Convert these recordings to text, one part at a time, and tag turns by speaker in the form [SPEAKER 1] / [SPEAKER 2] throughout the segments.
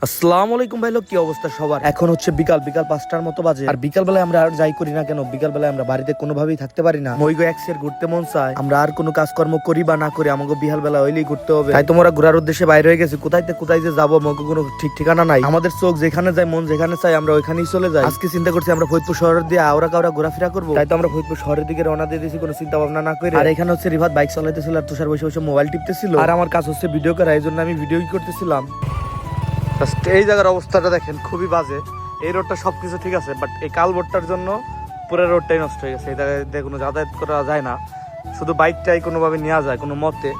[SPEAKER 1] আসসালামু আলাইকুম ভাই লোক, কি অবস্থা সবার? এখন হচ্ছে বিকাল 5টার মতো বাজে। আর বিকাল বেলায় আমরা আর যাই করি না কেন, বিকাল বেলায় আমরা বাড়িতে কোনোভাবেই থাকতে পারি না। মইগো এক্সের ঘুরতে মন চায়, আমরা আর কোনো কাজকর্ম করি বা না করি, আমাকে বিহাল বেলা হইলেই ঘুরতে হবে। তাই তোমরা ঘোরার উদ্দেশ্যে বাইরে হয়ে গেছি। কোথায় যে যাবো মগো কোনো ঠিক ঠিকানা নাই। আমাদের চোখ যেখানে যায়, মন যেখানে চাই, আমরা ওইখানেই চলে যাই। আজকে চিন্তা করছি আমরা ফরিদপুর শহরের দিয়ে আওরা কাওরা ঘোরাফেরা করবো। তাই তো আমরা ফরিদপুর শহরের দিকে রওনা দিয়ে দিয়েছি, কোনো চিন্তা ভাবনা না করে। আর এখানে হচ্ছে রিভাত বাইক চালাইতেছিল আর তুষার বসে বসে মোবাইল টিপতেছিল। আর আমার কাজ হচ্ছে ভিডিও করা, এই জন্য আমি ভিডিও করতেছিলাম। এই জায়গার অবস্থাটা দেখেন, খুবই বাজে। এই রোডটা সবকিছু ঠিক আছে, বাট এই কালভার্টটার জন্য পুরো রোডটাই নষ্ট হয়ে গেছে। এই জায়গায় কোনো যাতায়াত করা যায় না, শুধু বাইকটাই কোনোভাবে নেওয়া যায় কোনো মতে।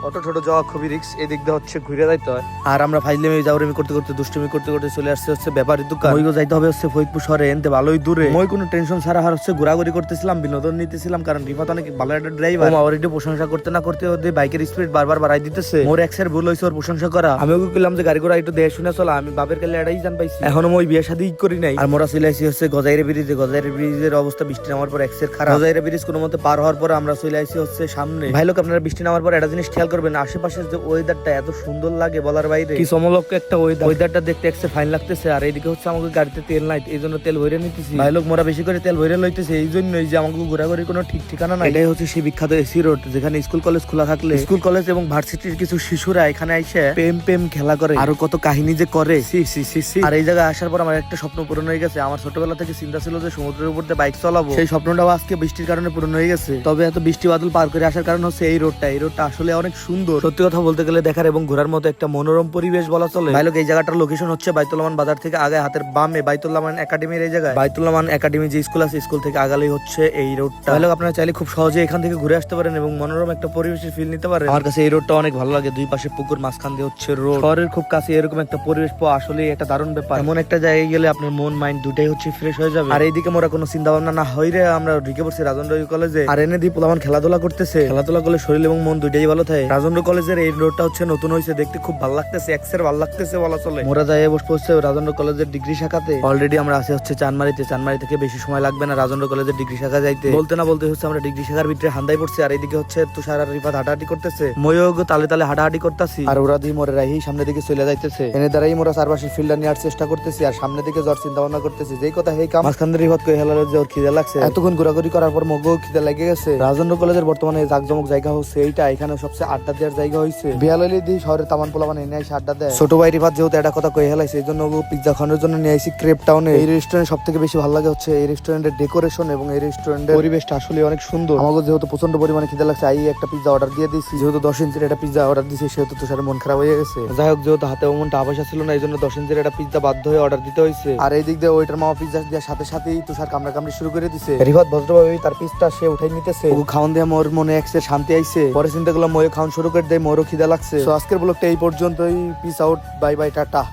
[SPEAKER 1] অটো ছোট যাওয়া খুবই রিস্ক, এদিক দিয়ে হচ্ছে ঘুরে যাইতে হয়। আর আমরা ফাইজলামি জাউরামি করতে করতে দুষ্টুমি করতে করতে চলে আসছে হচ্ছে ব্যাপারীর দোকান। মইগো যাইতে হবে হচ্ছে ফরিদপুর শহরে, এনতে ভালোই দূরে। মই কোনো টেনশন ছাড়া আর হচ্ছে ঘোরাঘুরি করতেছিলাম, বিনোদন নিতেছিলাম। কারণ রিফাত অনেক ভালো একটা ড্রাইভার। অলরেডি প্রশংসা করতে না করতে ওদের বাইকের স্পিড বারবার বাড়াই দিতেছে। মোর এক্সের ভুল হয়েছে ওর প্রশংসা করা। আমিও বললাম যে গাড়ি ঘোড়া একটু দেখে শুনে চলা, আমি বাপের কালে এটাই জান পাইছি। এখনো মই বিয়ে শাদী করি নাই। আর মোরা চলে আসি হচ্ছে গজাইরে ব্রিজে। গজাইরে ব্রিজের অবস্থা বৃষ্টি নামার পর এক্সের খারাপ। গজাইরে ব্রিজ কোনো মতে পার হওয়ার পর আমরা চলে আসি হচ্ছে সামনে। ভাই লোক, আপনারা বৃষ্টি নামার পর একটা জিনিস খেয়াল করবেন, আশেপাশে যে ওয়েদারটা এত সুন্দর লাগে বলার বাইরে। কি চমলক্ষ একটা ওয়েদারটা দেখতে এক্সে ফাইন লাগতেছে। আর এইদিকে হচ্ছে আমাকে গাড়িতে তেল নাই, এই জন্য তেল ভরে নিতেছি। ভাই লোক, মোরা বেশি করে তেল ভরে লইতেছে, এই জন্যই যে আমাকে ঘোরাঘুরি কোনো ঠিক ঠিকানা নাই। এটাই হচ্ছে সেই বিখ্যাত এসি রোড, যেখানে স্কুল কলেজ খোলা থাকলে স্কুল কলেজ এবং ভার্সিটির কিছু শিশুরা এখানে এসে প্রেম খেলা করে, আরো কত কাহিনী যে করে। আর এই জায়গায় আসার পর আমার একটা স্বপ্ন পূরণ হয়ে গেছে। আমার ছোটবেলা থেকে চিন্তা ছিল যে সমুদ্রের উপর দিয়ে বাইক চালাবো, সেই স্বপ্নটাও আজকে বৃষ্টির কারণে পূরণ হয়ে গেছে। তবে এত বৃষ্টি বাদল পার করে আসার কারণ হচ্ছে এই রোডটা আসলে অনেক সুন্দর। সত্যি কথা বলতে গেলে দেখার এবং ঘোরার মতো একটা মনোরম পরিবেশ বলা চলে। ভাই লোক, এই জায়গাটার লোকেশন হচ্ছে বাইতুল আমান বাজার থেকে আগে হাতের বামে বাইতুল আমান একাডেমির এই জায়গায়। বাইতুল আমান একাডেমি যে স্কুল আছে, স্কুল থেকে আগালেই হচ্ছে এই রোডটা। ভাই লোক, আপনারা চাইলে খুব সহজে এখান থেকে ঘুরে আসতে পারেন এবং মনোরম একটা পরিবেশের ফিল নিতে পারেন। আমার কাছে এই রোডটা অনেক ভালো লাগে। দুই পাশে পুকুর, মাঝখান দিয়ে হচ্ছে রোড। শহরের খুব কাছে এরকম একটা পরিবেশ পাওয়া আসলে একটা দারুণ ব্যাপার। এমন একটা জায়গায় গেলে আপনার মন মাইন্ড দুটাই হচ্ছে ফ্রেশ হয়ে যাবে। আর এইদিকে মোরা কোনো চিন্তা ভাবনা না হইরে আমরা ঢুকে পড়ছি রাজেন্দ্র কলেজে। আর এনে দিয়ে পোলামান খেলাধুলা করতেছে। খেলাধুলা করলে শরীর এবং মন দুইটাই ভালো থাকে। রাজেন্দ্র কলেজের এই রোডটা হচ্ছে নতুন হয়েছে, দেখতে খুব ভালো লাগতেছে, এক্সের ভালো লাগতেছে বলা চলে। মোরা যাই বসে পড়ছে রাজেন্দ্র কলেজের ডিগ্রি শাখাতে। অলরেডি আমরা আসি হচ্ছে চানমারিতে। চানমারি থেকে বেশি সময় লাগবে না রাজেন্দ্র কলেজের ডিগ্রি শাখা যাইতে। বলতে না বলতে হচ্ছে আমরা ডিগ্রি শাখার ভিতরে হান্দাই পড়ছি। আর এইদিকে হচ্ছে তুষার আর রিফাত হাঁটাহাঁটি করতেছে, ময়োগ তালে তালে হাঁটাহাঁটি করতেছি। আর ওরা দিয়ে মোরে রাহি সামনের দিকে চলে যাইতেছে। এনে দ্বারাই মোরা চারপাশের ফিল্ডার নেওয়ার চেষ্টা করতেছি আর সামনের দিকে যাওয়ার চিন্তা ভাবনা করতেছি। যেই কথা এই কাম মাঝখান দিয়ে রিফাত কয়ে হেলালো যে ওর খিদে লাগছে। এতক্ষণ ঘোরাঘুরি করার পর মগও খিদে লেগে গেছে। রাজেন্দ্র কলেজের বর্তমানে জাকজমক জায়গা হচ্ছে এইটা। এখানে সবচেয়ে আড্ডা দেওয়ার জায়গা হয়েছে। বিয়ালি দিয়ে শহরের তামান পোলামান এনে এসে আড্ডা দেয়। ছোট ভাই রিফাত যেহেতু এটা কথা কয়ে হেলাইছে, এই জন্য পিজ্জা খাওয়ানোর জন্য নিয়ে আসি ক্রেপ টাউনে। এই রেস্টুরেন্ট সব থেকে বেশি ভালো লাগে হচ্ছে এই রেস্টুরেন্টের ডেকোরেশন এবং এই রেস্টুরেন্টের পরিবেশটা আসলে অনেক সুন্দর। আমাকে যেহেতু প্রচন্ড পরিমাণে খিদে লাগছে, একটা পিজ্জা অর্ডার দিয়ে দিয়েছি। যেহেতু 10 ইঞ্চির একটা পিজ্জা অর্ডার দিয়েছি, সেহেতু তুষারের মন খারাপ হয়ে গেছে। যাই হোক, যেহেতু হাতে অমন টাকা পয়সা ছিল না, এই জন্য 10 ইঞ্চির একটা পিজ্জা বাধ্য হয়ে অর্ডার দিতে হয়েছে। আর এই দিক দিয়ে ওইটার মামা পিজ্জা দেওয়ার সাথে সাথেই তুষার কামড়াকামড়ি শুরু করে দিছে। রিফাত ভদ্রভাবে তার পিসটা সে উঠাই নিতেছে। ও খাওয়ান দিয়ে মোর মনে একসে শান্তি আইছে। পরে চিন্তা করলাম ময়ও খাওয়ান শুরু করে দেয়, মোরও খিদে লাগছে। তো আজকের ব্লগটা এই পর্যন্তই। Piece out, bye bye, tata.